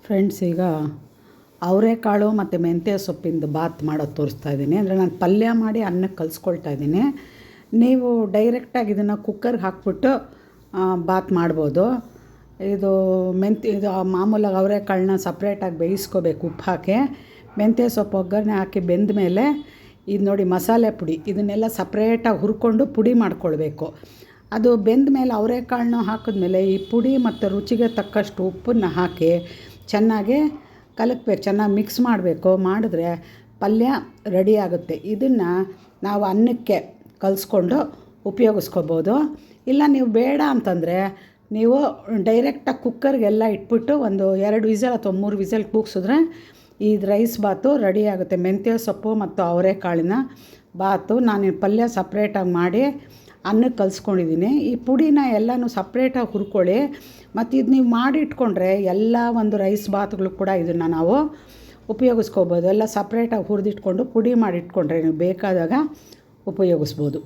Friends, ಈಗ ಅವರೆಕಾಳು ಮತ್ತು ಮೆಂತ್ಯ ಸೊಪ್ಪಿಂದು ಬಾತ್ ಮಾಡೋದು ತೋರಿಸ್ತಾ ಇದ್ದೀನಿ. ಅಂದರೆ ನಾನು ಪಲ್ಯ ಮಾಡಿ ಅನ್ನಕ್ಕೆ ಕಲಿಸ್ಕೊಳ್ತಾ ಇದ್ದೀನಿ. ನೀವು ಡೈರೆಕ್ಟಾಗಿ ಇದನ್ನು ಕುಕ್ಕರ್ಗೆ ಹಾಕ್ಬಿಟ್ಟು ಬಾತ್ ಮಾಡ್ಬೋದು. ಇದು ಮಾಮೂಲಾಗಿ ಅವರೆಕಾಳನ್ನ ಸಪ್ರೇಟಾಗಿ ಬೇಯಿಸ್ಕೋಬೇಕು ಉಪ್ಪು ಹಾಕಿ. ಮೆಂತ್ಯ ಸೊಪ್ಪು ಒಗ್ಗರಣೆ ಹಾಕಿ ಬೆಂದ ಮೇಲೆ ಇದು ನೋಡಿ ಮಸಾಲೆ ಪುಡಿ ಇದನ್ನೆಲ್ಲ ಸಪ್ರೇಟಾಗಿ ಹುರ್ಕೊಂಡು ಪುಡಿ ಮಾಡ್ಕೊಳ್ಬೇಕು. ಅದು ಬೆಂದ ಮೇಲೆ ಅವರೆಕಾಳನ್ನ ಹಾಕಿದ್ಮೇಲೆ ಈ ಪುಡಿ ಮತ್ತು ರುಚಿಗೆ ತಕ್ಕಷ್ಟು ಉಪ್ಪನ್ನು ಹಾಕಿ ಚೆನ್ನಾಗಿ ಕಲಕಬೇಕು, ಚೆನ್ನಾಗಿ ಮಿಕ್ಸ್ ಮಾಡಬೇಕು. ಮಾಡಿದ್ರೆ ಪಲ್ಯ ರೆಡಿ ಆಗುತ್ತೆ. ಇದನ್ನು ನಾವು ಅನ್ನಕ್ಕೆ ಕಲಿಸ್ಕೊಂಡು ಉಪಯೋಗಿಸ್ಕೋಬೋದು. ಇಲ್ಲ ನೀವು ಬೇಡ ಅಂತಂದರೆ ನೀವು ಡೈರೆಕ್ಟಾಗಿ ಕುಕ್ಕರ್ಗೆಲ್ಲ ಇಟ್ಬಿಟ್ಟು ಒಂದು 2 ವಿಸಲ್ ಅಥವಾ 3 ವಿಸಲ್ ಕೂಗಿಸಿದ್ರೆ ಈ ರೈಸ್ ಬಾತು ರೆಡಿ ಆಗುತ್ತೆ. ಮೆಂತ್ಯ ಸೊಪ್ಪು ಮತ್ತು ಅವರೆಕಾಳಿನ ಬಾತು ನಾನು ಪಲ್ಯ ಸಪ್ರೇಟಾಗಿ ಮಾಡಿ ಅನ್ನಕ್ಕೆ ಕಲಿಸ್ಕೊಂಡಿದ್ದೀನಿ. ಈ ಪುಡಿನ ಎಲ್ಲನೂ ಸಪ್ರೇಟಾಗಿ ಹುರ್ಕೊಳ್ಳಿ. ಮತ್ತು ಇದು ನೀವು ಮಾಡಿ ಇಟ್ಕೊಂಡ್ರೆ ಎಲ್ಲ ಒಂದು ರೈಸ್ ಬಾತುಗಳು ಕೂಡ ಇದನ್ನು ನಾವು ಉಪಯೋಗಿಸ್ಕೋಬೋದು. ಎಲ್ಲ ಸಪ್ರೇಟಾಗಿ ಹುರಿದಿಟ್ಕೊಂಡು ಪುಡಿ ಮಾಡಿ ಇಟ್ಕೊಂಡ್ರೆ ನೀವು ಬೇಕಾದಾಗ ಉಪಯೋಗಿಸ್ಬೋದು.